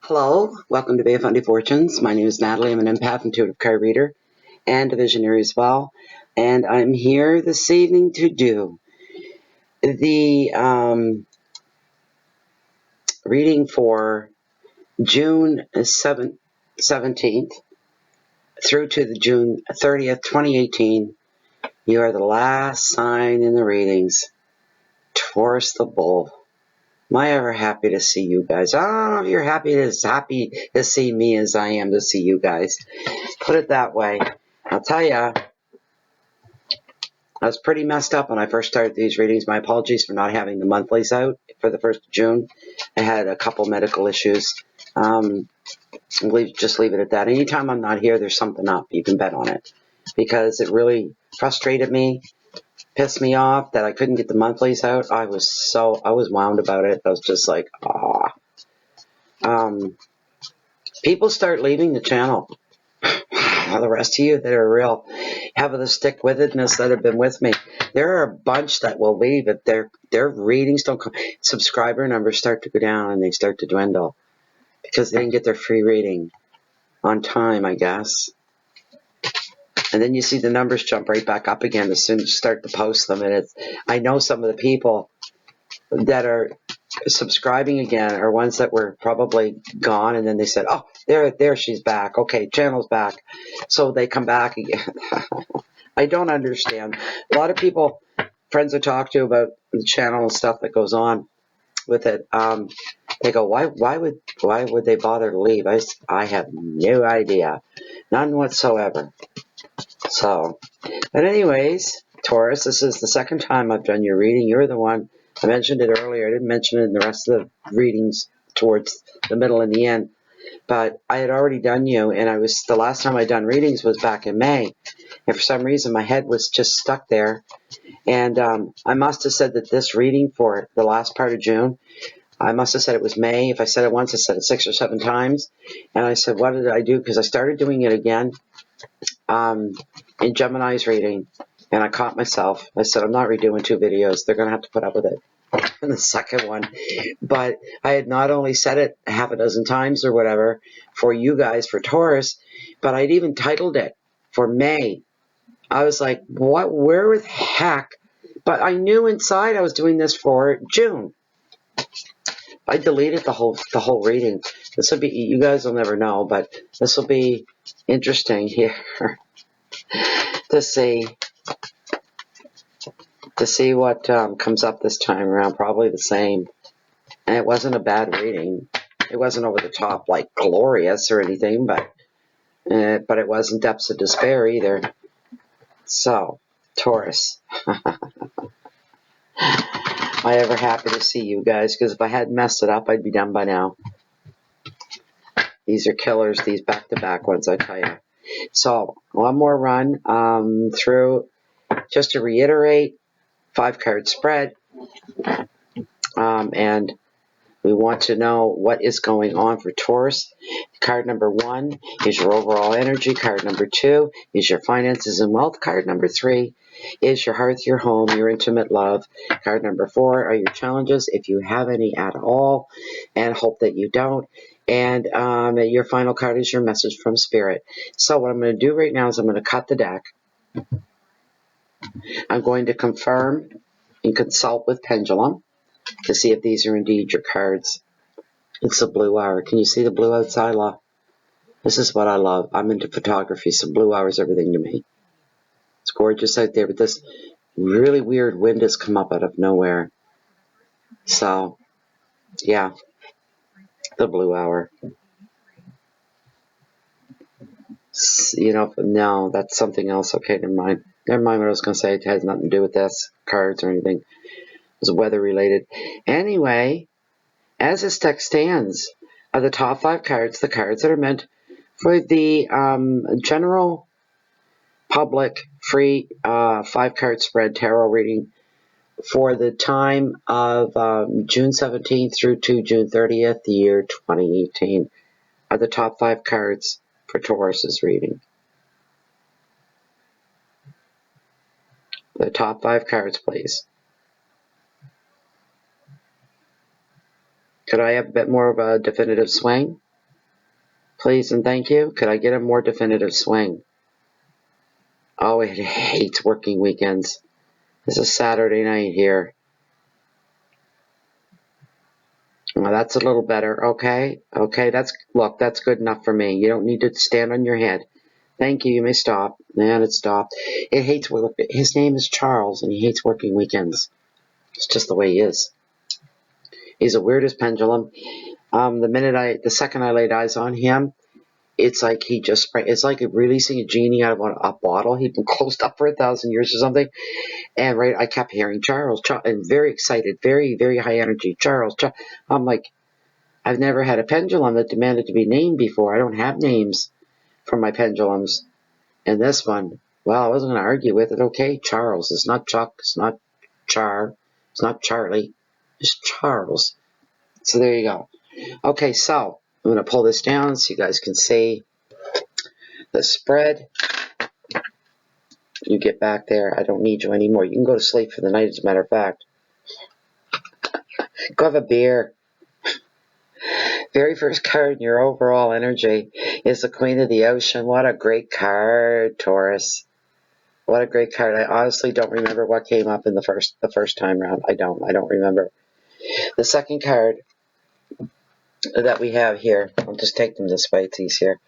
Hello, welcome to Bay of Fundy Fortunes. My name is Natalie. I'm an empath, intuitive card reader, and a visionary as well. And I'm here this evening to do the reading for June 17th through to the June 30th, 2018. You are the last sign in the readings. Taurus the Bull. Am I ever happy to see you guys? I don't know if you're happy to see me as I am to see you guys. Put it that way. I'll tell you, I was pretty messed up when I first started these readings. My apologies for not having the monthlies out for the 1st of June. I had a couple medical issues. Just leave it at that. Anytime I'm not here, there's something up. You can bet on it. Because it really frustrated me, pissed me off that I couldn't get the monthlies out. I was wound about it. I was just like, ah. People start leaving the channel. The rest of you that are real, have the stick with itness that have been with me. There are a bunch that will leave if their readings don't come. Subscriber numbers start to go down and they start to dwindle because they didn't get their free reading on time, I guess. And then you see the numbers jump right back up again as soon as you start to post them. And I know some of the people that are subscribing again are ones that were probably gone, and then they said, oh, there she's back. Okay, channel's back. So they come back again. I don't understand. A lot of people, friends I talk to about the channel and stuff that goes on with it, they go, why would they bother to leave? I have no idea. None whatsoever. So, but anyways, Taurus, this is the second time I've done your reading. You're the one. I mentioned it earlier. I didn't mention it in the rest of the readings towards the middle and the end. But I had already done you, and the last time I done readings was back in May. And for some reason, my head was just stuck there. And I must have said that this reading for the last part of June, I must have said it was May. If I said it once, I said it 6 or 7 times. And I said, what did I do? Because I started doing it again in Gemini's reading. And I caught myself. I said, I'm not redoing 2 videos. They're going to have to put up with it in the second one. But I had not only said it half a dozen times or whatever for you guys, for Taurus, but I'd even titled it for May. I was like, what? Where the heck? But I knew inside I was doing this for June. I deleted the whole reading. This will be, you guys will never know, but this will be interesting here to see what comes up this time around. Probably the same. And it wasn't a bad reading. It wasn't over the top like glorious or anything, but it wasn't depths of despair either. So, Taurus. Am I ever happy to see you guys? Because if I hadn't messed it up, I'd be done by now. These are killers, these back-to-back ones, I tell you. So, one more run through, just to reiterate, 5-card spread. And we want to know what is going on for Taurus. Card number 1 is your overall energy. Card number 2 is your finances and wealth. Card number 3 is your hearth, your home, your intimate love. Card number 4 are your challenges, if you have any at all, and hope that you don't. And your final card is your message from Spirit. So what I'm going to do right now is I'm going to cut the deck. I'm going to confirm and consult with Pendulum to see if these are indeed your cards. It's a blue hour. Can you see the blue outside, love? This is what I love. I'm into photography, so blue hour is everything to me. It's gorgeous out there, but this really weird wind has come up out of nowhere. So, yeah, the blue hour. You know, no, that's something else. Okay, never mind. Never mind what I was going to say. It has nothing to do with this, cards or anything. It was weather related. Anyway, as this deck stands, are the top 5 cards, the cards that are meant for the general public free 5-card spread tarot reading for the time of June 17th through to June 30th, the year 2018, are the top 5 cards for Taurus's reading. The top 5 cards, please. Could I have a bit more of a definitive swing? Please and thank you. Could I get a more definitive swing? Oh, it hates working weekends. This is Saturday night here. Well, that's a little better. Okay. Okay. Look, that's good enough for me. You don't need to stand on your head. Thank you. You may stop. And it stopped. It hates work. His name is Charles, and he hates working weekends. It's just the way he is. He's the weirdest pendulum. The second I laid eyes on him, it's like it's like releasing a genie out of a bottle. He'd been closed up for 1,000 years or something. And right, I kept hearing Charles, and very excited, very, very high energy. Charles. I'm like, I've never had a pendulum that demanded to be named before. I don't have names for my pendulums. And this one, well, I wasn't going to argue with it. Okay, Charles. It's not Chuck. It's not Char. It's not Charlie. It's Charles. So there you go. Okay, so I'm going to pull this down so you guys can see the spread. You get back there. I don't need you anymore. You can go to sleep for the night, as a matter of fact. Go have a beer. Very first card in your overall energy is the Queen of the Ocean. What a great card, Taurus. What a great card. I honestly don't remember what came up in the first time round. I don't remember. The second card that we have here, I'll just take them this way, it's easier.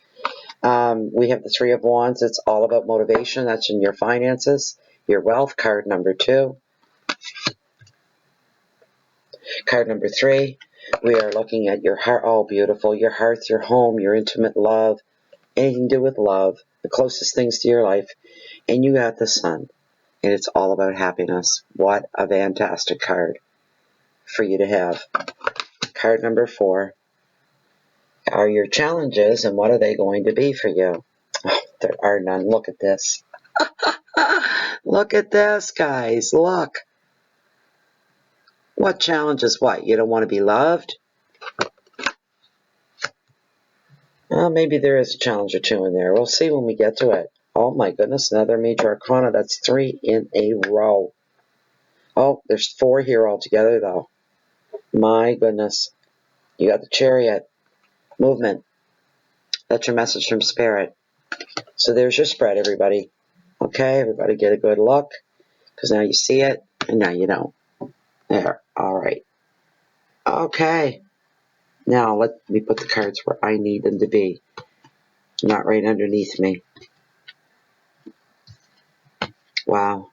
We have the Three of Wands. It's all about motivation. That's in your finances. Your wealth, card number 2. Card number 3, we are looking at your heart. Oh, beautiful. Your hearth, your home, your intimate love, anything to do with love, the closest things to your life. And you got the Sun, and it's all about happiness. What a fantastic card for you to have. Card number 4 are your challenges, and what are they going to be for you? Oh, there are none. Look at this. Look at this, guys. Look. What challenges? What? You don't want to be loved? Well, maybe there is a challenge or two in there. We'll see when we get to it. Oh my goodness, another major arcana. That's 3 in a row. Oh, there's 4 here altogether, though. My goodness. You got the Chariot. Movement. That's your message from Spirit. So there's your spread, everybody. Okay, everybody get a good look. Because now you see it, and now you don't. There. All right. Okay. Now let me put the cards where I need them to be. Not right underneath me. Wow.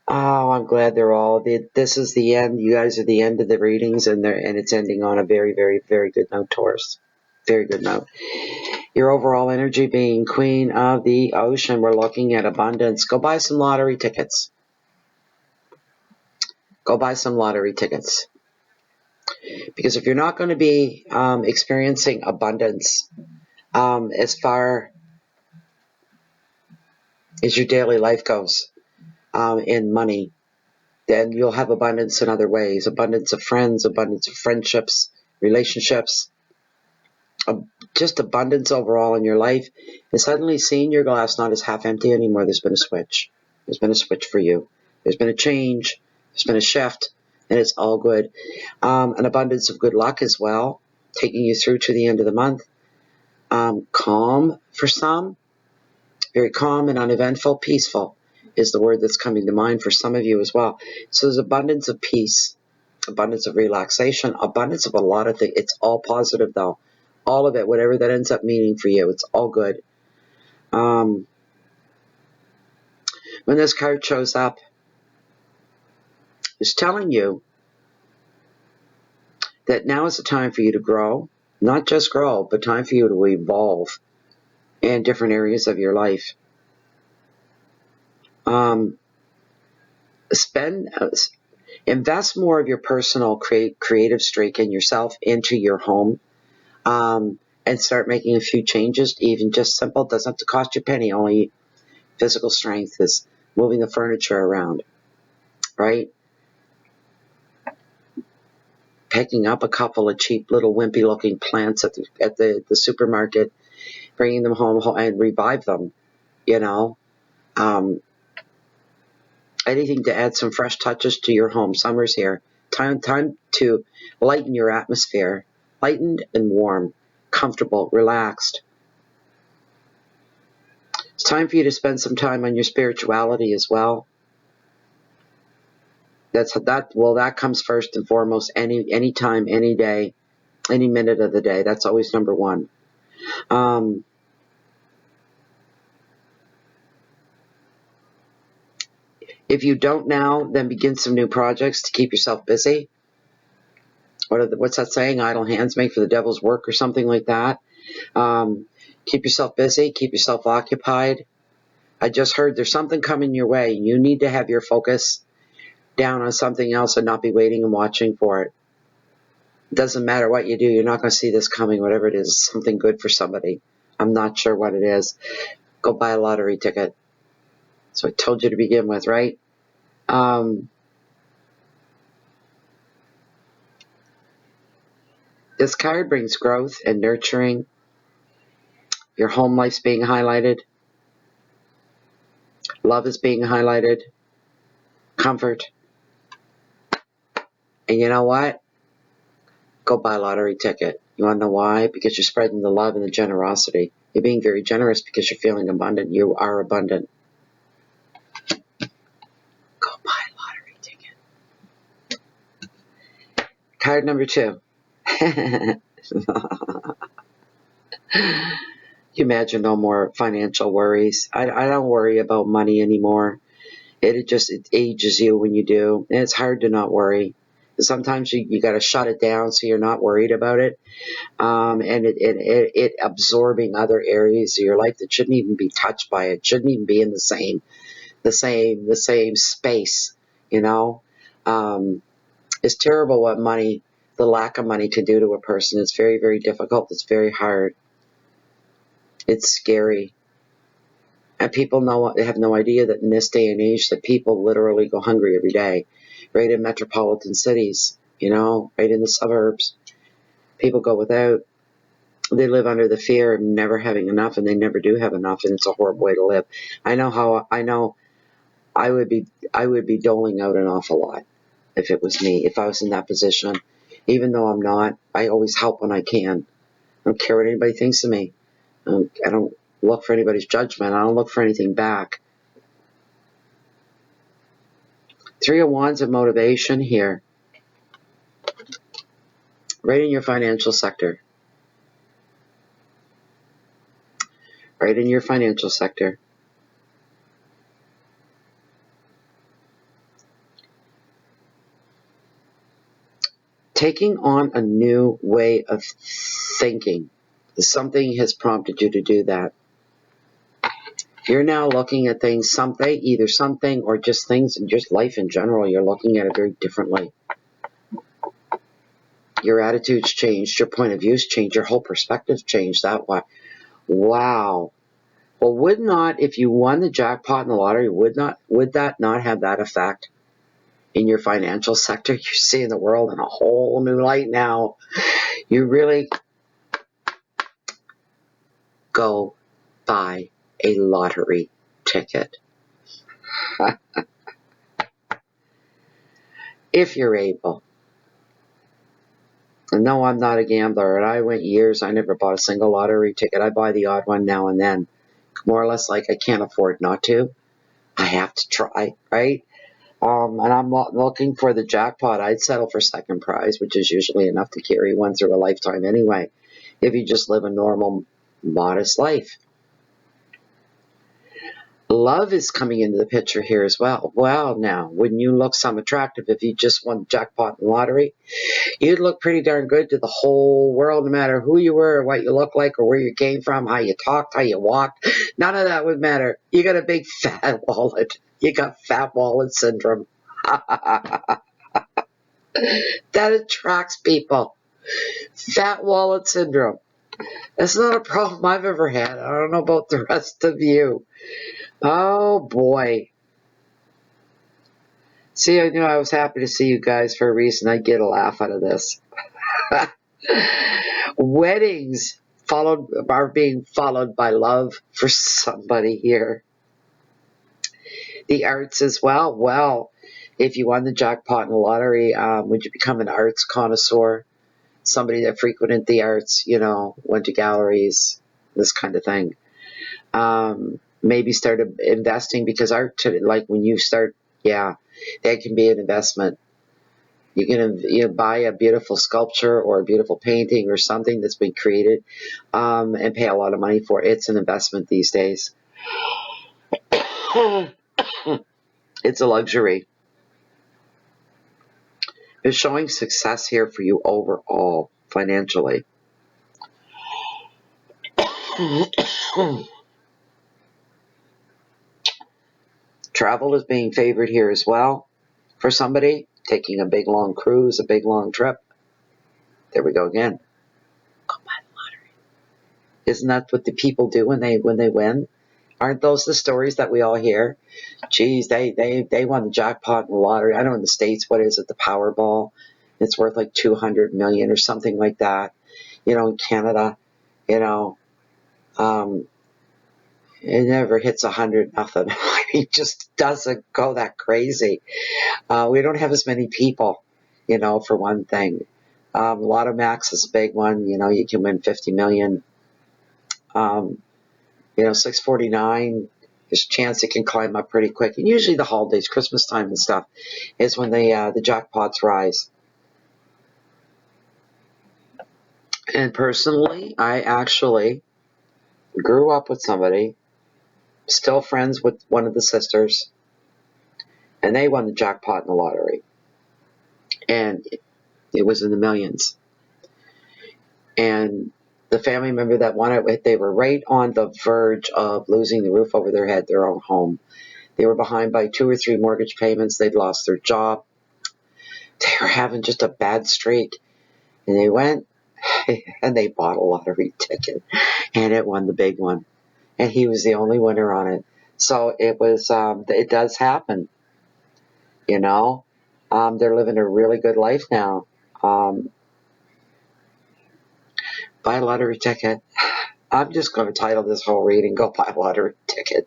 Oh, I'm glad they're all. This is the end. You guys are the end of the readings, and it's ending on a very, very, very good note, Taurus. Very good note. Your overall energy being Queen of the Ocean. We're looking at abundance. Go buy some lottery tickets. Go buy some lottery tickets. Because if you're not going to be experiencing abundance as far as your daily life goes in money, then you'll have abundance in other ways. Abundance of friends, abundance of friendships, relationships, just abundance overall in your life. And suddenly seeing your glass not as half empty anymore, there's been a switch. There's been a switch for you. There's been a change. There's been a shift. And it's all good. An abundance of good luck as well, taking you through to the end of the month. Calm for some. Very calm and uneventful. Peaceful is the word that's coming to mind for some of you as well. So there's abundance of peace, abundance of relaxation, abundance of a lot of things. It's all positive, though. All of it, whatever that ends up meaning for you, it's all good. When this card shows up, it's telling you that now is the time for you to grow. Not just grow, but time for you to evolve in different areas of your life. Invest more of your personal creative streak in yourself into your home, and start making a few changes. Even just simple, doesn't have to cost you a penny. Only physical strength is moving the furniture around, right? Picking up a couple of cheap little wimpy looking plants at the supermarket, bringing them home and revive them, you know. Anything to add some fresh touches to your home. Summer's here. Time to lighten your atmosphere. Lightened and warm. comfortable, relaxed. It's time for you to spend some time on your spirituality as well. That comes first and foremost any time, any day, any minute of the day. That's always number one. If you don't now, then begin some new projects to keep yourself busy. What's that saying? Idle hands make for the devil's work, or something like that. Keep yourself busy. Keep yourself occupied. I just heard there's something coming your way. You need to have your focus down on something else and not be waiting and watching for it. It doesn't matter what you do. You're not going to see this coming, whatever it is. Something good for somebody. I'm not sure what it is. Go buy a lottery ticket. So I told you to begin with, right? This card brings growth and nurturing. Your home life's being highlighted. Love is being highlighted. Comfort. And you know what? Go buy a lottery ticket. You want to know why? Because you're spreading the love and the generosity. You're being very generous because you're feeling abundant. You are abundant. Go buy a lottery ticket. Card number 2. You imagine no more financial worries. I don't worry about money anymore. It ages you when you do. And it's hard to not worry. Sometimes you got to shut it down so you're not worried about it. And it absorbing other areas of your life that shouldn't even be touched by it. Shouldn't even be in the same space, you know. It's terrible what the lack of money can do to a person. It's very, very difficult. It's very hard. It's scary. And people have no idea that in this day and age that people literally go hungry every day, right in metropolitan cities, you know, right in the suburbs. People go without. They live under the fear of never having enough, and they never do have enough, and it's a horrible way to live. I know I would be doling out an awful lot if it was me, if I was in that position. Even though I'm not, I always help when I can. I don't care what anybody thinks of me. I don't look for anybody's judgment. I don't look for anything back. 3 of Wands of motivation here. Right in your financial sector. Right in your financial sector. Taking on a new way of thinking. Something has prompted you to do that. You're now looking at things either something or just things in just life in general. You're looking at it very differently. Your attitudes changed. Your point of views changed. Your whole perspective changed that way. Wow. Well, if you won the jackpot in the lottery, would that not have that effect in your financial sector? You're seeing the world in a whole new light now. You really go buy a lottery ticket. If you're able. And no, I'm not a gambler. And I went years, I never bought a single lottery ticket. I buy the odd one now and then. More or less like I can't afford not to. I have to try, right? And I'm not looking for the jackpot. I'd settle for second prize, which is usually enough to carry one through a lifetime anyway, if you just live a normal, modest life. Love is coming into the picture here as well. Well, now, wouldn't you look some attractive if you just won the jackpot in the lottery? You'd look pretty darn good to the whole world, no matter who you were, or what you look like, or where you came from, how you talked, how you walked. None of that would matter. You got a big fat wallet. You got fat wallet syndrome. That attracts people. Fat wallet syndrome. That's not a problem I've ever had. I don't know about the rest of you. Oh, boy. See, I knew I was happy to see you guys for a reason. I get a laugh out of this. Weddings are being followed by love for somebody here. The arts as well. Well, if you won the jackpot in the lottery, would you become an arts connoisseur? somebody that frequented the arts, went to galleries, this kind of thing. Maybe started investing, because art, like when you start, that can be an investment. You can buy a beautiful sculpture or a beautiful painting or something that's been created, and pay a lot of money for it. It's an investment these days. It's a luxury. It's showing success here for you overall financially. Travel is being favored here as well for somebody taking a big long cruise, a big long trip. There we go again. Go buy the lottery. Isn't that what the people do when they win? Aren't those the stories that we all hear? Geez, they won the jackpot in the lottery. I know in the States, what is it, the Powerball? It's worth like 200 million or something like that. In Canada, it never hits 100 nothing. It just doesn't go that crazy. We don't have as many people, for one thing. Lotto Max is a big one. You can win 50 million. 649, there's a chance it can climb up pretty quick. And usually the holidays, Christmas time and stuff, is when the jackpots rise. And personally, I actually grew up with somebody, still friends with one of the sisters, and they won the jackpot in the lottery. And it was in the millions. And the family member that won it, they were right on the verge of losing the roof over their head, their own home. They were behind by 2 or 3 mortgage payments. They'd lost their job. They were having just a bad streak. And they went and they bought a lottery ticket. And it won the big one. And he was the only winner on it. So it was, it does happen. They're living a really good life now. Buy a lottery ticket. I'm just going to title this whole reading, Go Buy a Lottery Ticket,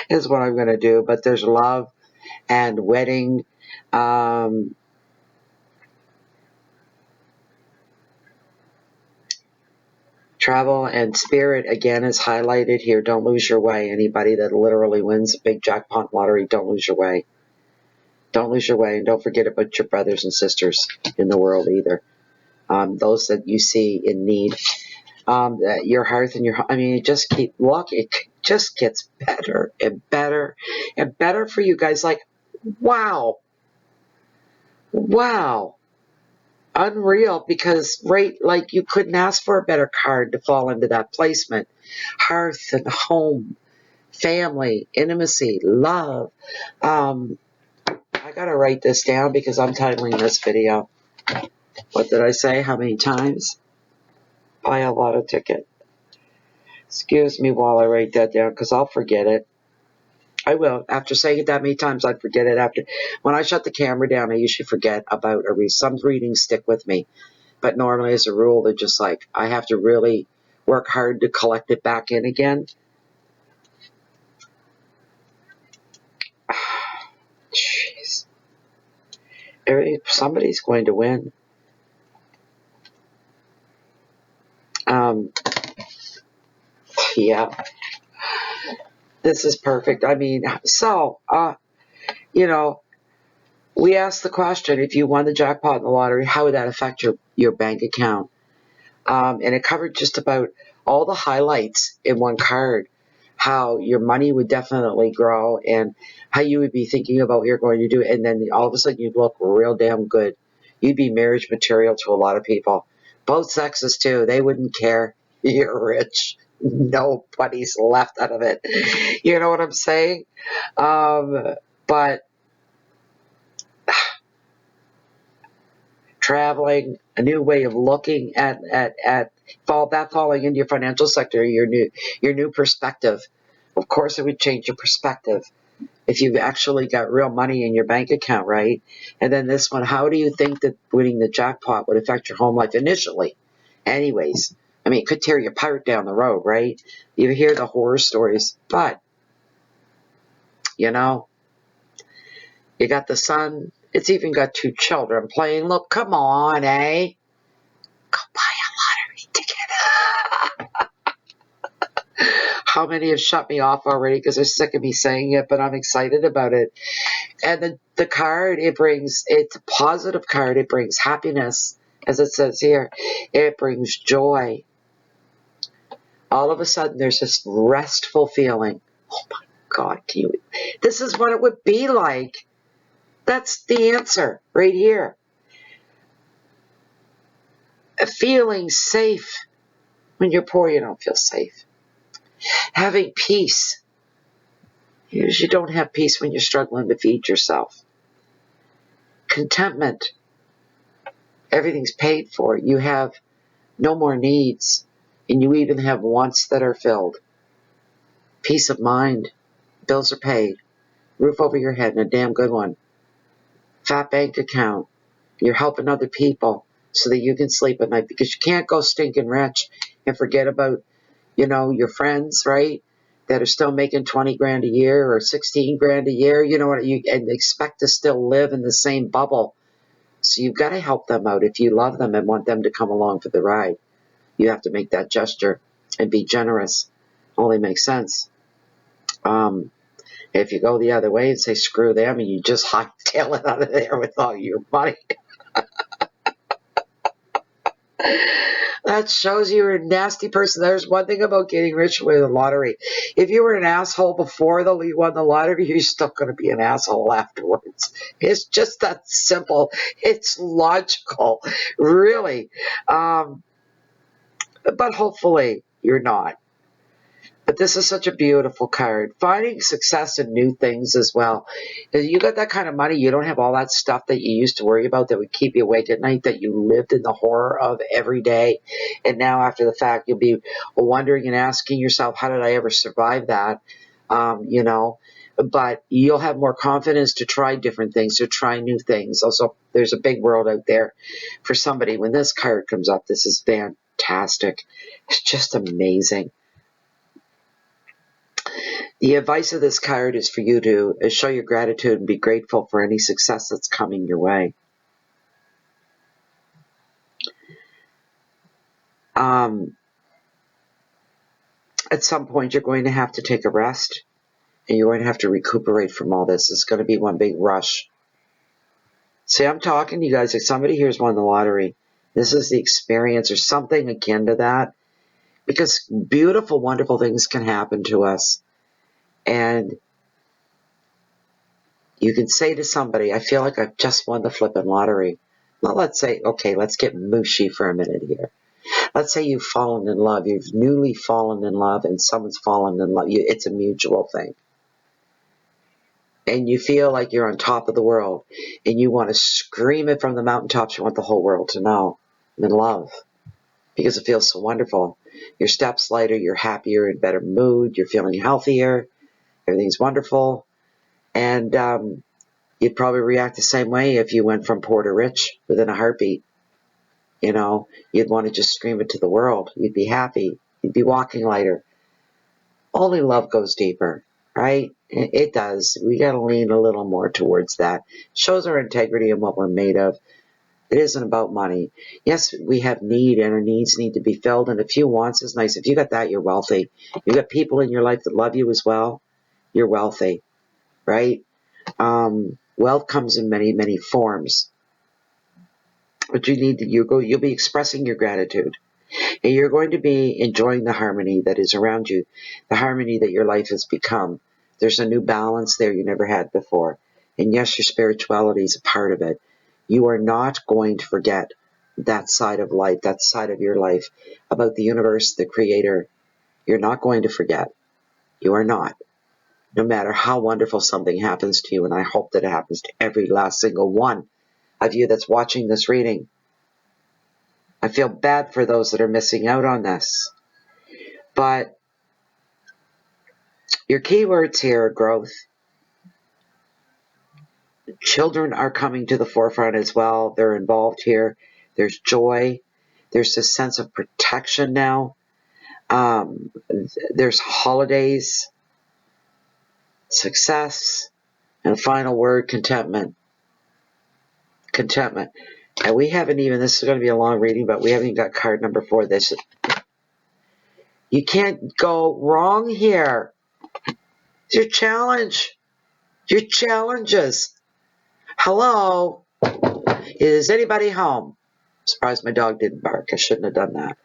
is what I'm going to do. But there's love and wedding. Travel and spirit, again, is highlighted here. Don't lose your way. Anybody that literally wins a big jackpot lottery, don't lose your way. Don't lose your way. And don't forget about your brothers and sisters in the world either. Those that you see in need. Your hearth and it just it just gets better and better and better for you guys. Like, wow, unreal, because like you couldn't ask for a better card to fall into that placement. Hearth and home, family, intimacy, love. I gotta write this down because I'm titling this video. What did I say? How many times? Buy a lotto ticket. Excuse me while I write that down, because I'll forget it. I will. After saying it that many times, I'd forget it. When I shut the camera down, I usually forget about a read. Some readings stick with me. But normally, as a rule, they're just like, I have to really work hard to collect it back in again. Jeez. Somebody's going to win. Yeah. This is perfect. We asked the question, if you won the jackpot in the lottery, how would that affect your bank account? And it covered just about all the highlights in one card. How your money would definitely grow, and how you would be thinking about what you're going to do. And then all of a sudden you'd look real damn good. You'd be marriage material to a lot of people. Both sexes too. They wouldn't care. You're rich. Nobody's left out of it. You know what I'm saying? But traveling, a new way of looking at falling into your financial sector, your new perspective. Of course, it would change your perspective if you've actually got real money in your bank account, right? And then this one, how do you think that winning the jackpot would affect your home life initially? Anyways, it could tear you apart down the road, right? You hear the horror stories, but, you got the son. It's even got 2 children playing. Look, come on, eh? go buy a lottery ticket. How many have shut me off already because they're sick of me saying it, but I'm excited about it. And the card, it's a positive card. It brings happiness, as it says here. It brings joy. All of a sudden, there's this restful feeling. Oh my God, this is what it would be like. That's the answer right here. Feeling safe. When you're poor, you don't feel safe. Having peace. You don't have peace when you're struggling to feed yourself. Contentment. Everything's paid for. You have no more needs. And you even have wants that are filled. Peace of mind. Bills are paid. Roof over your head and a damn good one. Fat bank account. You're helping other people so that you can sleep at night, because you can't go stinking rich and forget about, your friends, right? That are still making 20 grand a year or 16 grand a year, and expect to still live in the same bubble. So you've got to help them out. If you love them and want them to come along for the ride, you have to make that gesture and be generous. Only makes sense. If you go the other way and say screw them and you just hightail it out of there with all your money, that shows you're a nasty person. There's one thing about getting rich with the lottery. If you were an asshole before you won the lottery, you're still going to be an asshole afterwards. It's just that simple. It's logical, really. But hopefully you're not. But this is such a beautiful card. Finding success in new things as well. If you got that kind of money, you don't have all that stuff that you used to worry about that would keep you awake at night, that you lived in the horror of every day. And now after the fact, you'll be wondering and asking yourself, how did I ever survive that? But you'll have more confidence to try different things, to try new things. Also, there's a big world out there for somebody. When this card comes up, this is fantastic. It's just amazing. The advice of this card is for you to show your gratitude and be grateful for any success that's coming your way. At some point, you're going to have to take a rest, and you're going to have to recuperate from all this. It's going to be one big rush. See, I'm talking to you guys like somebody here's won the lottery. This is the experience or something akin to that, because beautiful, wonderful things can happen to us. And you can say to somebody, I feel like I've just won the flippin' lottery. Well, let's say, okay, let's get mushy for a minute here. Let's say you've fallen in love. You've newly fallen in love and someone's fallen in love. It's a mutual thing. And you feel like you're on top of the world. And you want to scream it from the mountaintops. You want the whole world to know. I'm in love. Because it feels so wonderful. Your steps lighter. You're happier, in better mood. You're feeling healthier. Everything's wonderful. And you'd probably react the same way if you went from poor to rich within a heartbeat. You'd want to just scream it to the world. You'd be happy. You'd be walking lighter. Only love goes deeper, right? It does. We got to lean a little more towards that. Shows our integrity and what we're made of. It isn't about money. Yes, we have need, and our needs need to be filled. And a few wants is nice. If you got that, you're wealthy. You got people in your life that love you as well. You're wealthy, right? Wealth comes in many, many forms. But you'll be expressing your gratitude. And you're going to be enjoying the harmony that is around you, the harmony that your life has become. There's a new balance there you never had before. And yes, your spirituality is a part of it. You are not going to forget that side of life, that side of your life, about the universe, the creator. You're not going to forget. You are not. No matter how wonderful something happens to you, and I hope that it happens to every last single one of you that's watching this reading. I feel bad for those that are missing out on this. But your keywords here are growth. Children are coming to the forefront as well. They're involved here. There's joy. There's a sense of protection now. There's holidays, success, and final word, contentment. Contentment. And we haven't even, this is going to be a long reading, but we haven't even got card number 4. This, you can't go wrong here. It's your challenge. Your challenges. Hello? Is anybody home? Surprised my dog didn't bark. I shouldn't have done that.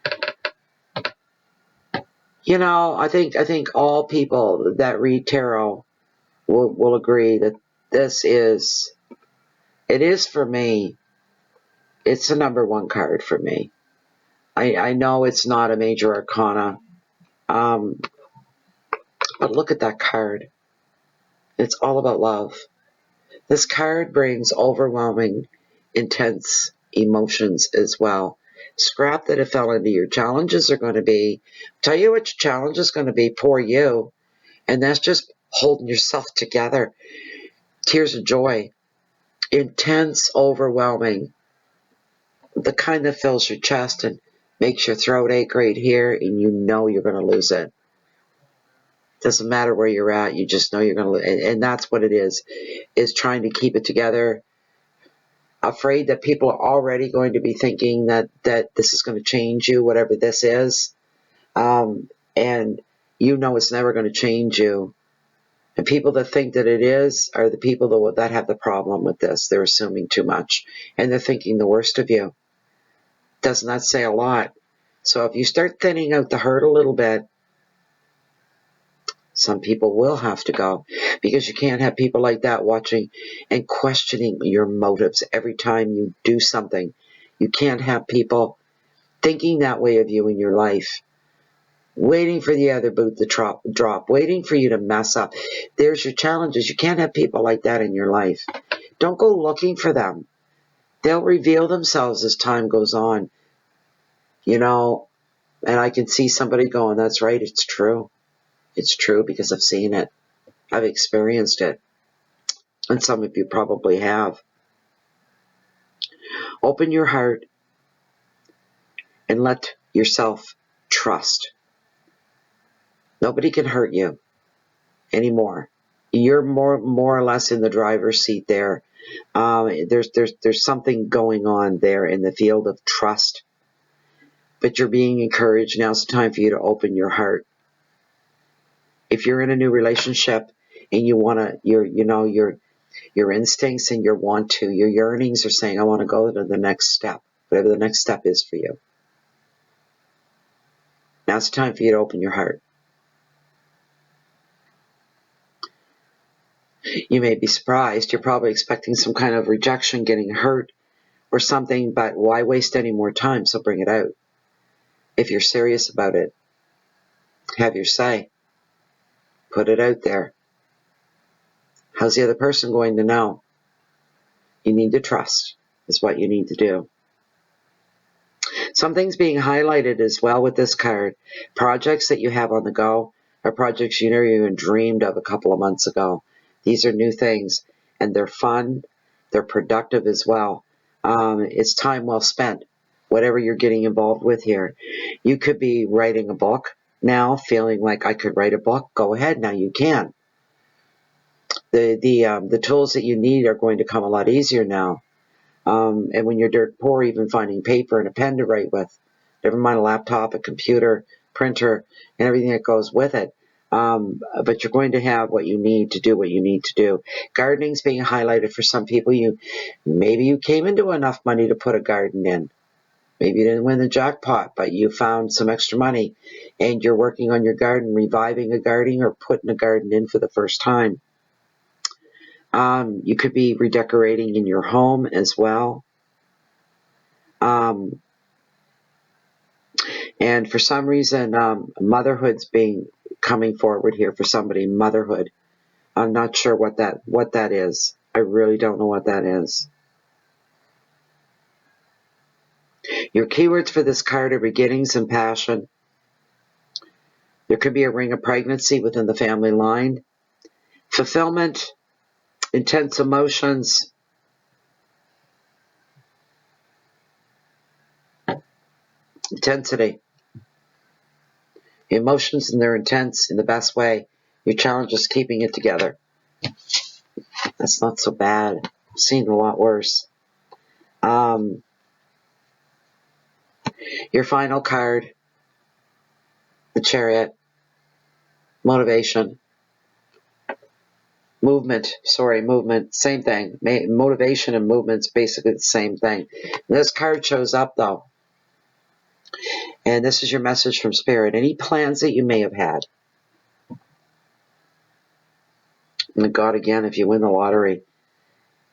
You know, I think all people that read tarot will agree that this is, it is for me. It's the number 1 card for me. I know it's not a major arcana, but look at that card. It's all about love. This card brings overwhelming, intense emotions as well. Scrap that it fell into your challenges are going to be. Tell you what your challenge is going to be, poor you. And that's just holding yourself together. Tears of joy. Intense, overwhelming. The kind that fills your chest and makes your throat ache right here, and you know you're going to lose it. Doesn't matter where you're at, you just know you're going to lose it. And that's what it is trying to keep it together. Afraid that people are already going to be thinking that this is going to change you, whatever this is. And you know it's never going to change you. And people that think that it is are the people that have the problem with this. They're assuming too much. And they're thinking the worst of you. Doesn't that say a lot? So if you start thinning out the herd a little bit, some people will have to go, because you can't have people like that watching and questioning your motives every time you do something. You can't have people thinking that way of you in your life, waiting for the other boot to drop, waiting for you to mess up. There's your challenges. You can't have people like that in your life. Don't go looking for them. They'll reveal themselves as time goes on. You know, and I can see somebody going, that's right, it's true. It's true because I've seen it. I've experienced it. And some of you probably have. Open your heart and let yourself trust. Nobody can hurt you anymore. You're more or less in the driver's seat there. There's something going on there in the field of trust. But you're being encouraged. Now's the time for you to open your heart. If you're in a new relationship and you want to, your instincts and your yearnings are saying, I want to go to the next step, whatever the next step is for you. Now it's time for you to open your heart. You may be surprised. You're probably expecting some kind of rejection, getting hurt or something, but why waste any more time? So bring it out. If you're serious about it, have your say. Put it out there. How's the other person going to know? You need to trust is what you need to do. Something's being highlighted as well with this card. Projects that you have on the go are projects you never even dreamed of a couple of months ago. These are new things, and they're fun. They're productive as well. It's time well spent, whatever you're getting involved with here. You could be writing a book now, feeling like I could write a book. Go ahead, now you can. The tools that you need are going to come a lot easier now. And when you're dirt poor, even finding paper and a pen to write with, never mind a laptop, a computer, printer, and everything that goes with it. But you're going to have what you need to do what you need to do. Gardening's being highlighted for some people. Maybe you came into enough money to put a garden in. Maybe you didn't win the jackpot, but you found some extra money and you're working on your garden, reviving a garden or putting a garden in for the first time. You could be redecorating in your home as well. And for some reason, motherhood's coming forward here for somebody. Motherhood. I'm not sure what that is. I really don't know what that is. Your keywords for this card are beginnings and passion. There could be a ring of pregnancy within the family line. Fulfillment, intense emotions, intensity. Emotions, and they're intense in the best way. Your challenge is keeping it together. That's not so bad. I've seen a lot worse. Your final card, the Chariot, motivation, movement, same thing. Motivation and movement's basically the same thing. This card shows up though. And this is your message from Spirit. Any plans that you may have had. And God, again, if you win the lottery,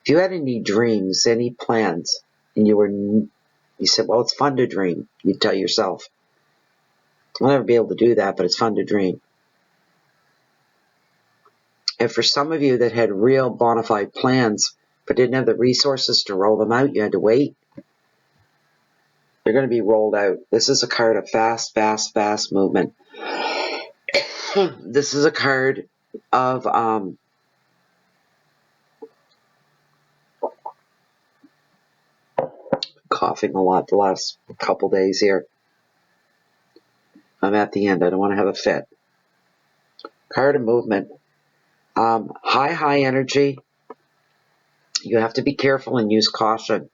if you had any dreams, any plans, and you said, well, it's fun to dream. You tell yourself, I'll never be able to do that, but it's fun to dream. And for some of you that had real bona fide plans, but didn't have the resources to roll them out, you had to wait. They're going to be rolled out. This is a card of fast, fast, fast movement. This is a card of coughing a lot the last couple days here. I'm at the end. I don't want to have a fit. Card of movement. High energy. You have to be careful and use caution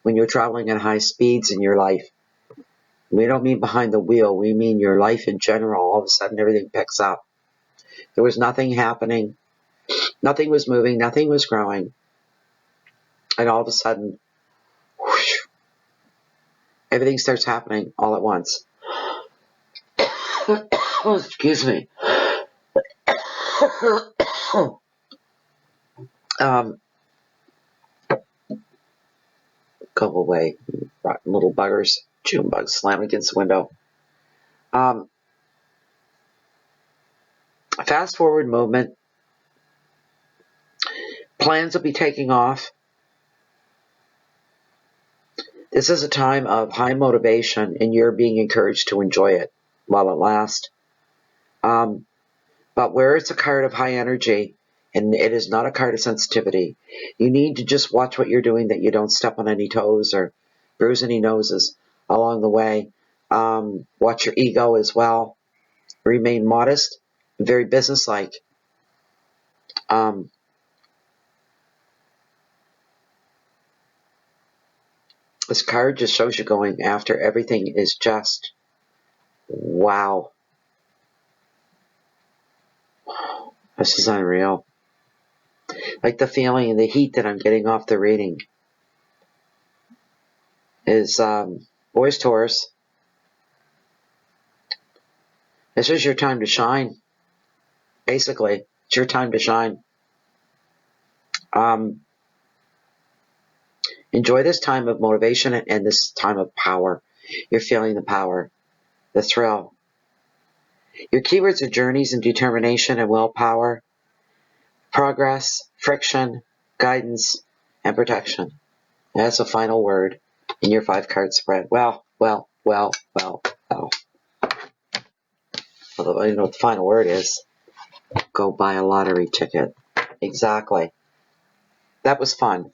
when you're traveling at high speeds in your life. We don't mean behind the wheel. We mean your life in general. All of a sudden, everything picks up. There was nothing happening. Nothing was moving. Nothing was growing. And all of a sudden, whoosh, everything starts happening all at once. Oh, excuse me. Go away, rotten little buggers. June bugs slam against the window. Fast forward movement. Plans will be taking off. This is a time of high motivation, and you're being encouraged to enjoy it while it lasts. But where it's a card of high energy, and it is not a card of sensitivity, you need to just watch what you're doing, that you don't step on any toes or bruise any noses along the way. Watch your ego as well. Remain modest, very businesslike. This card just shows you going after everything is just wow. This is unreal. Like the feeling and the heat that I'm getting off the reading is, boys, Taurus, this is your time to shine. Basically, it's your time to shine. Enjoy this time of motivation and this time of power. You're feeling the power, the thrill. Your keywords are journeys and determination and willpower, progress, friction, guidance, and protection. And that's a final word in your 5-card spread. Well. Although you know what the final word is. Go buy a lottery ticket. Exactly. That was fun.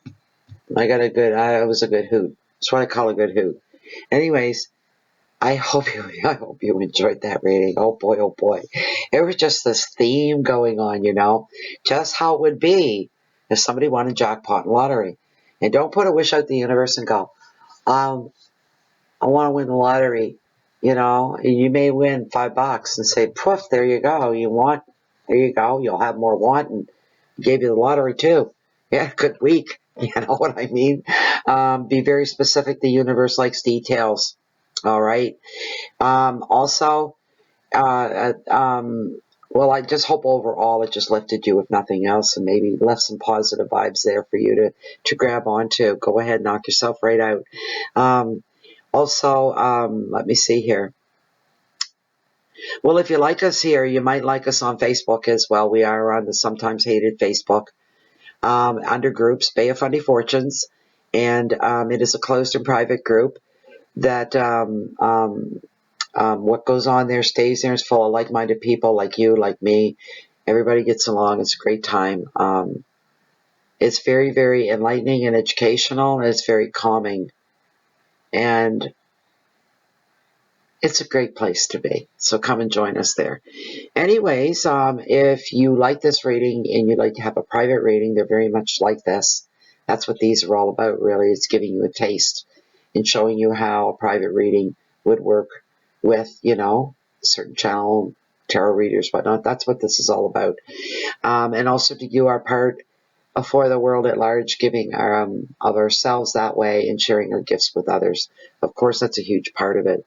It was a good hoot. That's what I call a good hoot. Anyways, I hope you enjoyed that reading. Oh boy. It was just this theme going on, just how it would be if somebody won a jackpot lottery. And don't put a wish out the universe and go, I want to win the lottery. You may win $5 and say, poof, there you go. There you go. You'll have more want, and gave you the lottery too. Yeah, good week. You know what I mean? Be very specific. The universe likes details. All right. Also, well, I just hope overall it just lifted you, if nothing else, and maybe left some positive vibes there for you to grab onto. Go ahead, knock yourself right out. Let me see here. Well, if you like us here, you might like us on Facebook as well. We are on the Sometimes Hated Facebook. Under groups, Bay of Fundy Fortunes, and it is a closed and private group that what goes on there stays there. It's full of like-minded people like you, like me. Everybody gets along. It's a great time. It's very, very enlightening and educational, and it's very calming. And it's a great place to be. So come and join us there. Anyways, if you like this reading and you'd like to have a private reading, they're very much like this. That's what these are all about, really. It's giving you a taste and showing you how a private reading would work with, you know, a certain channel, tarot readers, whatnot. That's what this is all about. And also to do our part for the world at large, giving of ourselves that way and sharing our gifts with others. Of course, that's a huge part of it.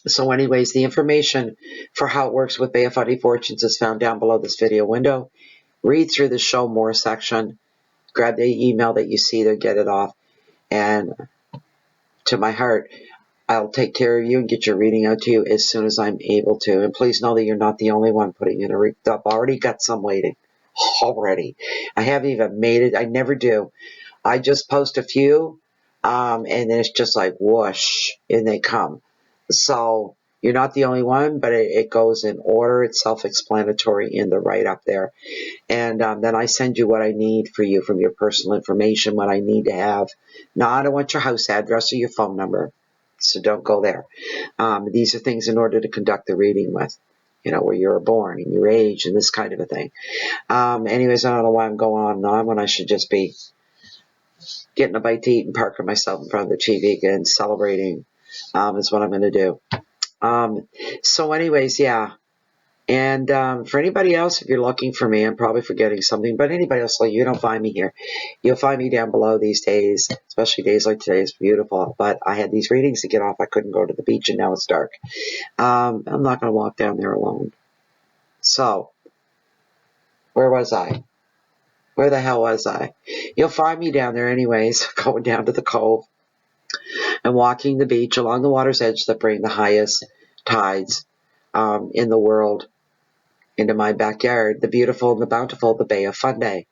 So anyways, the information for how it works with Bay of Funny Fortunes is found down below this video window. Read through the show more section. Grab the email that you see there, get it off. And to my heart, I'll take care of you and get your reading out to you as soon as I'm able to. And please know that you're not the only one putting in a read. I've already got some waiting. Already. I haven't even made it. I never do. I just post a few, and then it's just like whoosh, and they come. So you're not the only one, but it goes in order. It's self-explanatory in the write-up there. And then I send you what I need for you from your personal information, what I need to have. Now, I don't want your house address or your phone number, so don't go there. These are things in order to conduct the reading with, you know, where you were born and your age and this kind of a thing. Anyways, I don't know why I'm going on and on when I should just be getting a bite to eat and parking myself in front of the TV again, celebrating is what I'm going to do. So anyways, yeah. And for anybody else, if you're looking for me, I'm probably forgetting something, but anybody else, like you don't find me here. You'll find me down below these days, especially days like today. It's beautiful, but I had these readings to get off. I couldn't go to the beach, and now it's dark. I'm not going to walk down there alone. So, where was I? Where the hell was I? You'll find me down there anyways, going down to the cove and walking the beach along the water's edge that bring the highest tides in the world into my backyard, the beautiful and the bountiful, the Bay of Fundy.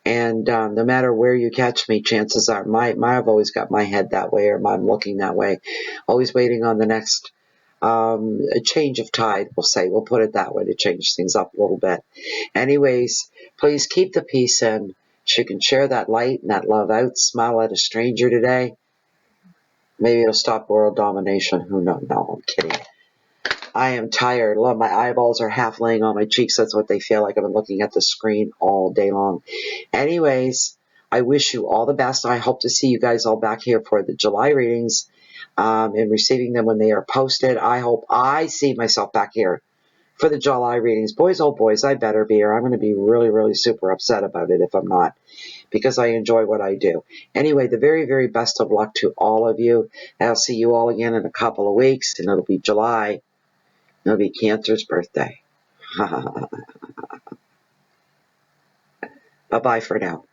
And no matter where you catch me, chances are I've always got my head that way, or I'm looking that way, always waiting on the next a change of tide, we'll say. We'll put it that way to change things up a little bit. Anyways, please keep the peace in. If you can share that light and that love out, smile at a stranger today. Maybe it'll stop world domination. Who knows? No, I'm kidding. I am tired. Love, my eyeballs are half laying on my cheeks. That's what they feel like. I've been looking at the screen all day long. Anyways, I wish you all the best. I hope to see you guys all back here for the July readings and receiving them when they are posted. I hope I see myself back here for the July readings. Boys, oh boys, I better be, or I'm going to be really, really super upset about it if I'm not, because I enjoy what I do. Anyway, the very, very best of luck to all of you. I'll see you all again in a couple of weeks, and it'll be July. It'll be Cancer's birthday. Bye-bye for now.